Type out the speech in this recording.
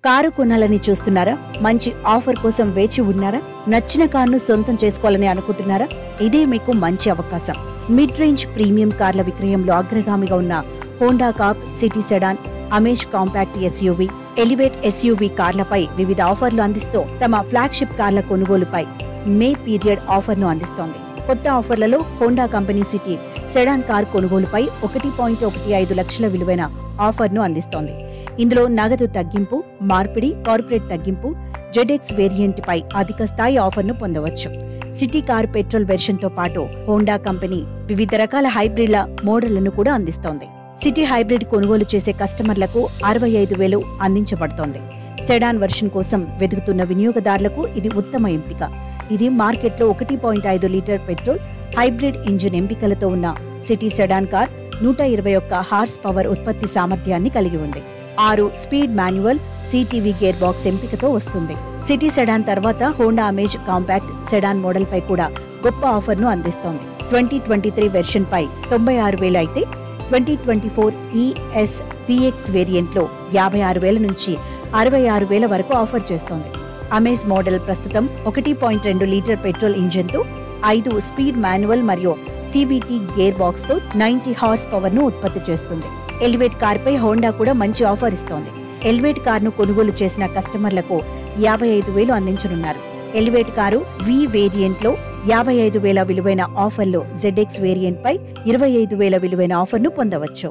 Car కొనాలని చూస్తున్నారా? మంచి ఆఫర్ కోసం వేచి ఉన్నారా? నచ్చిన కారును సొంతం చేసుకోవాలని అనుకుంటున్నారా? ఇదే మీకు మంచి అవకాశం. మిడ్ రేంజ్ ప్రీమియం కార్ల విక్రయంలో అగ్రగామిగా ఉన్న Honda Corp, City sedan, Amaze compact SUV, Elevate SUV కార్లపై వివిధ ఆఫర్లు అందిస్తూ తమ ఫ్లాగ్షిప్ కార్ల కొనుగోలుపై మే పీరియడ్ ఆఫర్ను అందిస్తోంది. కొత్త ఆఫర్లలో Honda company city sedan car కొనుగోలుపై 1.15 లక్షల విలువైన ఆఫర్ను అందిస్తోంది. ఇందులో నగదు తగ్గింపు, మార్పిడి, కార్పొరేట్ తగ్గింపు, జెడ్ఎక్స్ వేరియంట్పై అధిక స్థాయి ఆఫర్ను పొందవచ్చు. సిటీ కార్ పెట్రోల్ వెర్షన్తో పాటు హోండా కంపెనీ వివిధ రకాల హైబ్రిడ్ల మోడళ్లను కూడా అందిస్తోంది. సిటీ హైబ్రిడ్ కొనుగోలు చేసే కస్టమర్లకు 65,000 అందించబడుతోంది. సెడాన్ వెర్షన్ కోసం వెతుకుతున్న వినియోగదారులకు ఇది ఉత్తమ ఎంపిక. ఇది మార్కెట్లో 1.5 లీటర్ పెట్రోల్ హైబ్రిడ్ ఇంజిన్ ఎంపికలతో ఉన్న City sedan car 121 horsepower ఉత్పత్తి సామర్థ్యాన్ని కలిగి ఉంది. 6 speed manual CVT gearbox ఎంపికతో వస్తుంది. సిటీ సెడాన్ తర్వాత Honda Amaze compact sedan model పై కూడా గొప్ప ఆఫర్ను అందిస్తోంది. 2023 వెర్షన్ పై 96,000 అయితే 2024 ES VX వేరియంట్లో 56,000 నుంచి 66,000 వరకు ఆఫర్ చేస్తోంది. అమేజ్ మోడల్ ప్రస్తుతం 1.2 లీటర్ పెట్రోల్ ఇంజిన్తో 5 స్పీడ్ మాన్యువల్ మరియు CVT గేర్ బాక్స్ తో 90 హార్స్ పవర్ ను ఉత్పత్తి చేస్తుంది. ఎలివేట్ కార్ పై హోండా కూడా మంచి ఆఫర్ ఇస్తోంది. ఎలివేట్ కార్ ను కొనుగోలు చేసిన కస్టమర్లకు 55,000 అందించనున్నారు. ఎలివేట్ కారు V వేరియంట్ లో 55,000 విలువైన ఆఫర్లో ZX వేరియంట్ పై 25,000 విలువైన ఆఫర్ను పొందవచ్చు.